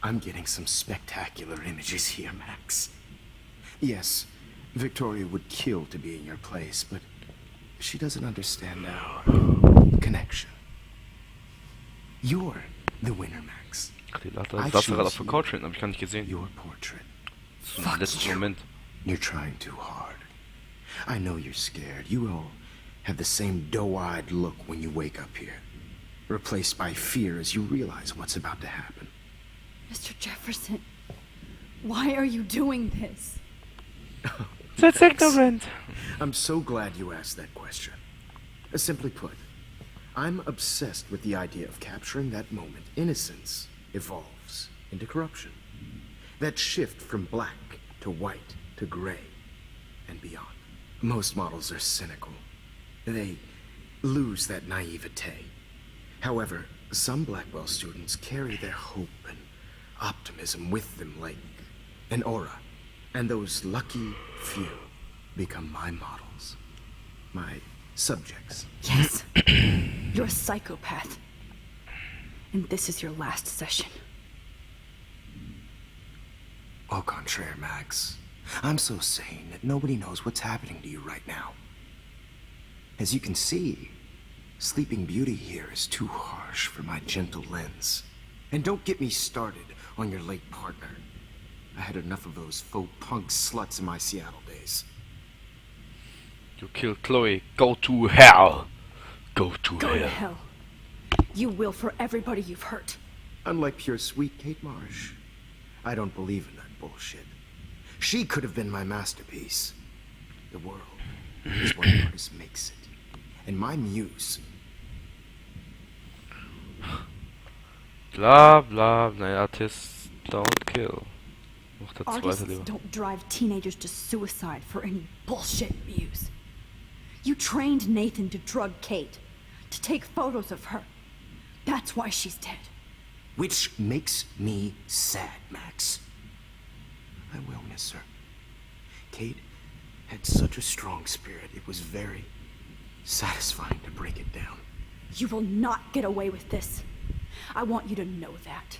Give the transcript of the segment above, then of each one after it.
I'm getting some spectacular images here, Max. Yes, Victoria would kill to be in your place, but she doesn't understand our connection. You're the winner, Max. Die saß gerade auf der Couch hinten, hab ich gar nicht gesehen. Your portrait. Im letzten Moment. You're trying too hard. I know you're scared. You all have the same doe-eyed look when you wake up here, replaced by fear as you realize what's about to happen. Mr. Jefferson, why are you doing this? That's ignorant. I'm so glad you asked that question. Simply put, I'm obsessed with the idea of capturing that moment innocence evolves into corruption. That shift from black to white to gray and beyond. Most models are cynical. They lose that naivete. However, some Blackwell students carry their hope and optimism with them like an aura. And those lucky few become my models. My subjects. Yes. You're a psychopath. And this is your last session. Au contraire, Max. I'm so sane that nobody knows what's happening to you right now. As you can see, Sleeping Beauty here is too harsh for my gentle lens. And don't get me started on your late partner. I had enough of those faux punk sluts in my Seattle days. You killed Chloe. Go to hell. Go to Go hell. to hell. You will for everybody you've hurt. Unlike pure sweet Kate Marsh, I don't believe in that bullshit. She could have been my masterpiece. The world is what an artist makes it. And my muse. Bla bla bla. Artists don't kill. Noch der zweite Artists lieber. don't drive teenagers to suicide for any bullshit views. You trained Nathan to drug Kate, to take photos of her. That's why she's dead. Which makes me sad, Max. I will miss her. Kate had such a strong spirit, it was very satisfying to break it down. You will not get away with this. I want you to know that.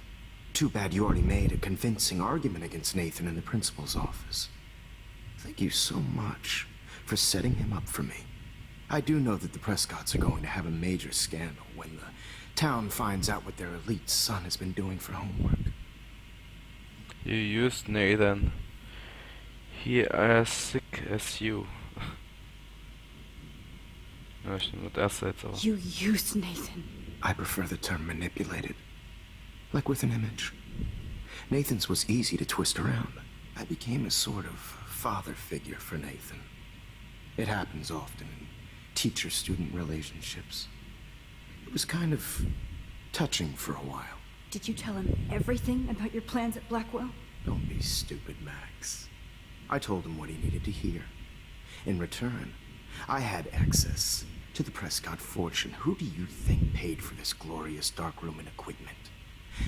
Too bad you already made a convincing argument against Nathan in the principal's office. Thank you so much for setting him up for me. I do know that the Prescotts are going to have a major scandal when the town finds out what their elite son has been doing for homework. You used Nathan. He as sick as you. Ja, stimmt, das erste jetzt aber. You used Nathan. I prefer the term manipulated. Like with an image. Nathan's was easy to twist around. I became a sort of father figure for Nathan. It happens often in teacher-student relationships. It was kind of touching for a while. Did you tell him everything about your plans at Blackwell? Don't be stupid, Max. I told him what he needed to hear. In return, I had access to the Prescott fortune. Who do you think paid for this glorious darkroom and equipment?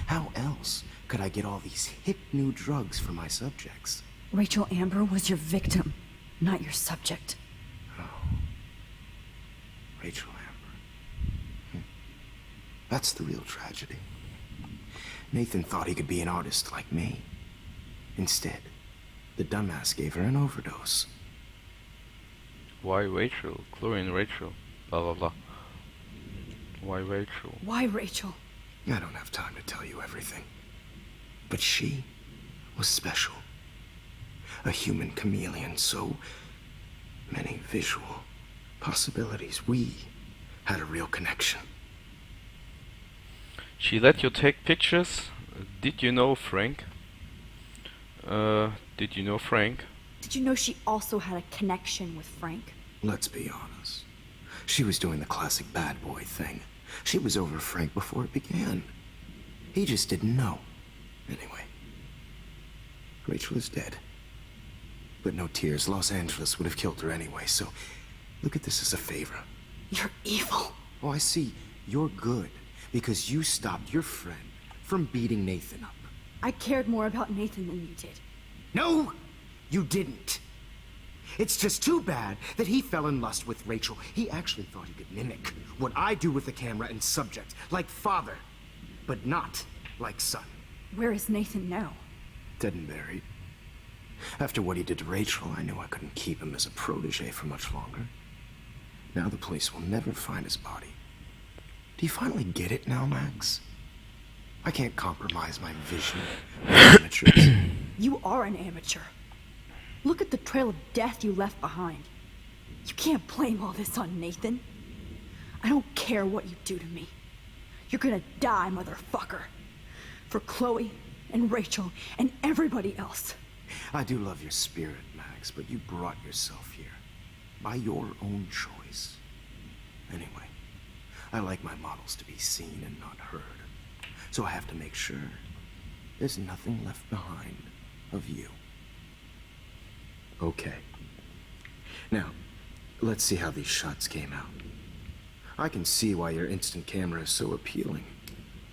How else could I get all these hip new drugs for my subjects? Rachel Amber was your victim, not your subject. Oh. Rachel Amber. That's the real tragedy. Nathan thought he could be an artist like me. Instead, the dumbass gave her an overdose. Why Rachel? Chloe and Rachel. Blah blah blah. Why Rachel? Why Rachel? I don't have time to tell you everything. But she was special. A human chameleon, so many visual possibilities. We had a real connection. She let you take pictures? Did you know Frank? Did you know Frank? Did you know she also had a connection with Frank? Let's be honest. She was doing the classic bad boy thing. She was over Frank before it began. He just didn't know. Anyway, Rachel is dead. But no tears. Los Angeles would have killed her anyway, so look at this as a favor. You're evil. Oh, I see. You're good because you stopped your friend from beating Nathan up. I cared more about Nathan than you did. No, you didn't. It's just too bad that he fell in lust with Rachel. He actually thought he could mimic what I do with the camera and subject, like father, but not like son. Where is Nathan now? Dead and buried. After what he did to Rachel, I knew I couldn't keep him as a protege for much longer. Now the police will never find his body. Do you finally get it now, Max? I can't compromise my vision of amateurs. You are an amateur. Look at the trail of death you left behind. You can't blame all this on Nathan. I don't care what you do to me. You're gonna die, motherfucker. For Chloe and Rachel and everybody else. I do love your spirit, Max, but you brought yourself here. By your own choice. Anyway, I like my models to be seen and not heard. So I have to make sure there's nothing left behind of you. Okay. Now, let's see how these shots came out. I can see why your instant camera is so appealing.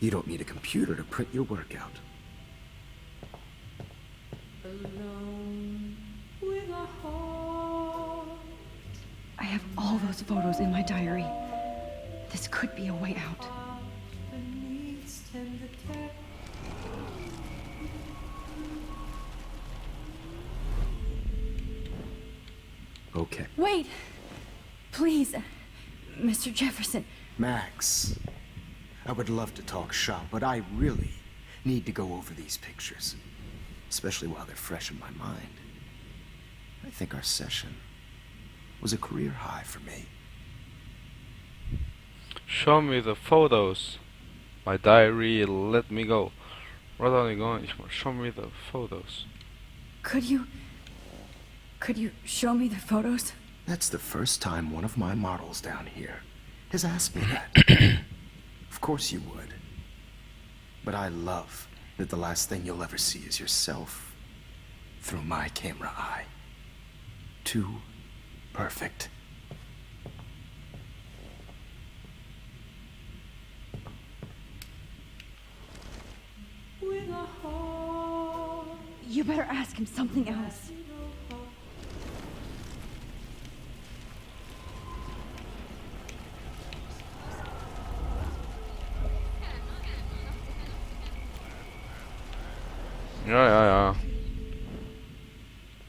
You don't need a computer to print your work out. Alone with a heart. I have all those photos in my diary. This could be a way out. Okay. Wait! Please, Mr. Jefferson. Max, I would love to talk shop, but I really need to go over these pictures. Especially while they're fresh in my mind. I think our session was a career high for me. Show me the photos. My diary, let me go. Where are you going? Show me the photos. Could you show me the photos? That's the first time one of my models down here has asked me that. Of course you would. But I love that the last thing you'll ever see is yourself through my camera eye. Too perfect. With a heart. You better ask him something else. Ja.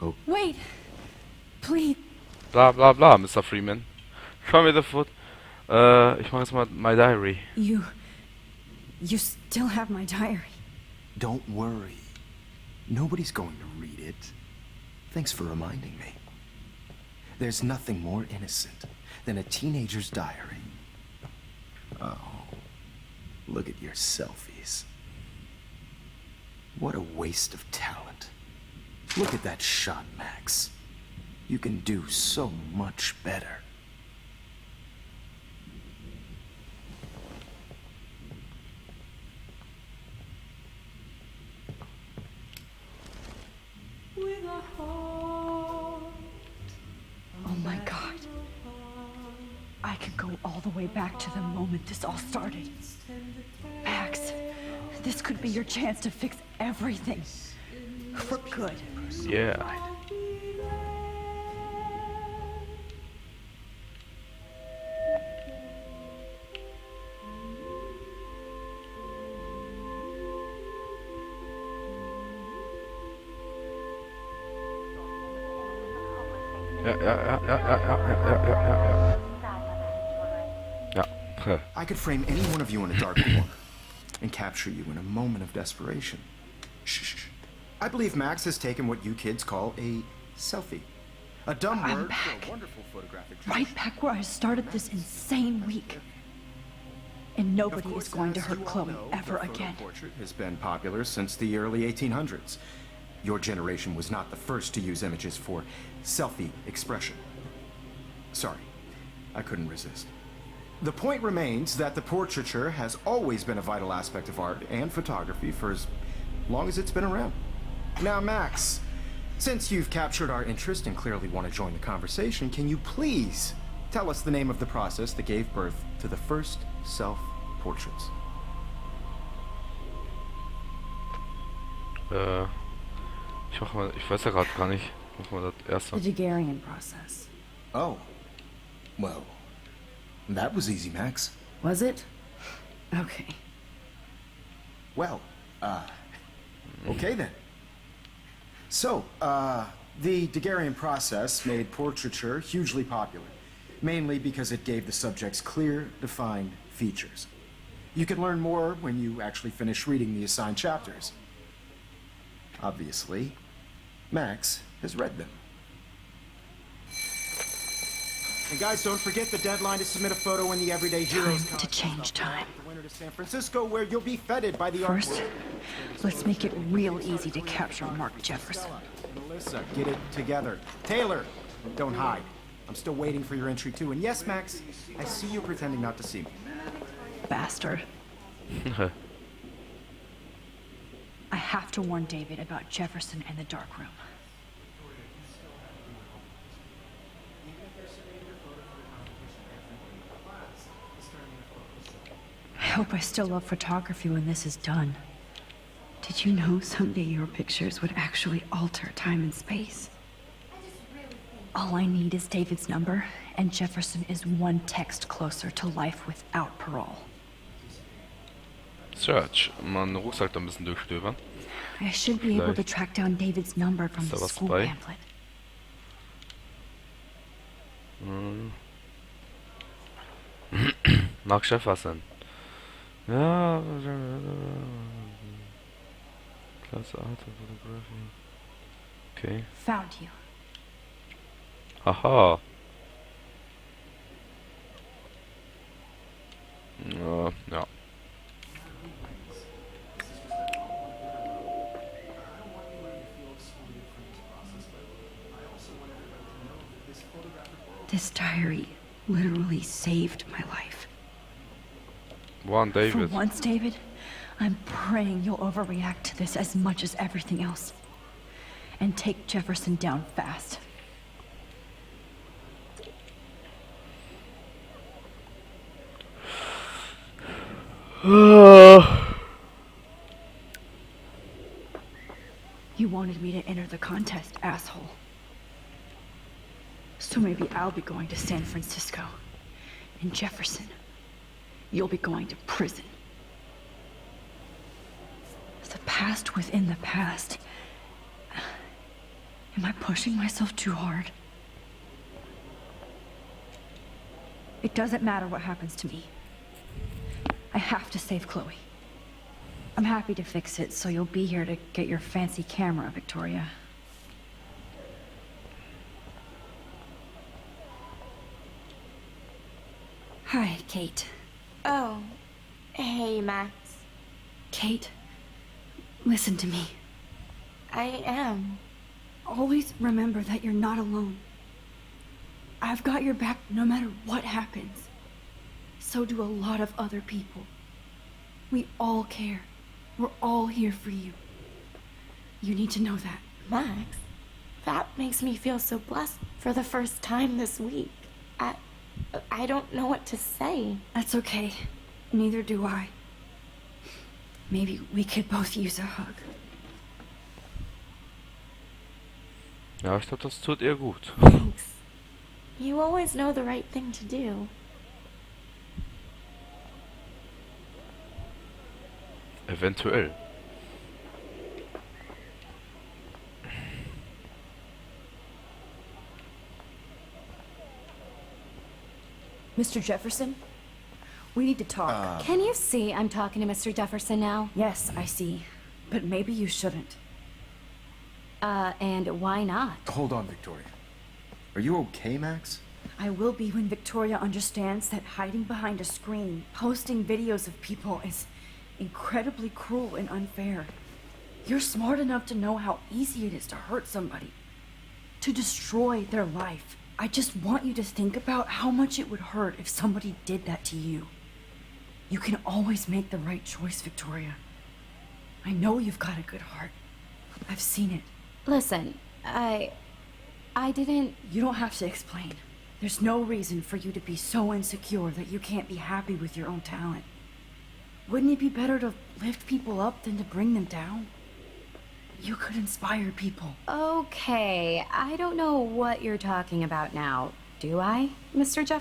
Oh. Wait! Please. Bla bla bla, Mr. Freeman. Show me the foot. Ich mache jetzt mal my diary. You still have my diary. Don't worry. Nobody's going to read it. Thanks for reminding me. There's nothing more innocent than a teenager's diary. Oh, look at your selfies. What a waste of talent. Look at that shot, Max. You can do so much better. With a heart. Oh my God. I can go all the way back to the moment this all started. Max, this could be your chance to fix everything. For good. Yeah. Ja. I could frame any one of you in a dark corner and capture you in a moment of desperation. Shh. I believe Max has taken what you kids call a selfie. A dumb I'm word back. for a wonderful photographic Right back where I started this insane week. And nobody Of course, is going to as hurt you all Chloe know, ever the photo again. portrait has been popular since the early 1800s. Your generation was not the first to use images for selfie expression. Sorry, I couldn't resist. The point remains that the portraiture has always been a vital aspect of art and photography for as long as it's been around. Now, Max, since you've captured our interest and clearly want to join the conversation, can you please tell us the name of the process that gave birth to the first self-portraits? Ich weiß ja gerade gar nicht. Mach mal das erste. The Daguerrean process. Oh, well, that was easy, Max. Was it? Okay. Well, Okay then. So, the Daguerrean process made portraiture hugely popular, mainly because it gave the subjects clear, defined features. You can learn more when you actually finish reading the assigned chapters. Obviously, Max has read them. And guys, don't forget the deadline to submit a photo in the Everyday Heroes Time to change time. the winter to San Francisco, where you'll be feted by the First, let's make it real easy to capture Mark Jefferson. Melissa, get it together. Taylor, don't hide. I'm still waiting for your entry too. And yes, Max, I see you pretending not to see me. Bastard. I have to warn David about Jefferson and the dark room. I hope I still love photography when this is done. Did you know someday your pictures would actually alter time and space? All I need is David's number, and Jefferson is one text closer to life without parole. Search. Mal einen Rucksack da ein bisschen durchstöbern. I should be able to track down David's number from Ist da the was school dabei? pamphlet. Mark Jefferson. Ja. Klasse Art of Photography. Okay. Found you. Haha. Ja. This diary literally saved my life. One For David. once, David, I'm praying you'll overreact to this as much as everything else. And take Jefferson down fast. You wanted me to enter the contest, asshole. So maybe I'll be going to San Francisco. And Jefferson, you'll be going to prison. The past within the past. Am I pushing myself too hard? It doesn't matter what happens to me. I have to save Chloe. I'm happy to fix it, so you'll be here to get your fancy camera, Victoria. Hi, Kate. Oh, hey, Max. Kate, listen to me. I am. Always remember that you're not alone. I've got your back no matter what happens. So do a lot of other people. We all care. We're all here for you. You need to know that. Max, that makes me feel so blessed for the first time this week. I don't know what to say. That's okay. Neither do I. Maybe we could both use a hug. Ja, ich glaube, das tut ihr gut. Thanks. You always know the right thing to do. Eventuell. Mr. Jefferson, we need to talk. Can you see I'm talking to Mr. Jefferson now? Yes, I see. But maybe you shouldn't. And why not? Hold on, Victoria. Are you okay, Max? I will be when Victoria understands that hiding behind a screen, posting videos of people is incredibly cruel and unfair. You're smart enough to know how easy it is to hurt somebody, to destroy their life. I just want you to think about how much it would hurt if somebody did that to you. You can always make the right choice, Victoria. I know you've got a good heart. I've seen it. Listen, I didn't... You don't have to explain. There's no reason for you to be so insecure that you can't be happy with your own talent. Wouldn't it be better to lift people up than to bring them down? You could inspire people. Okay, I don't know what you're talking about now, do I, Mr. Jefferson?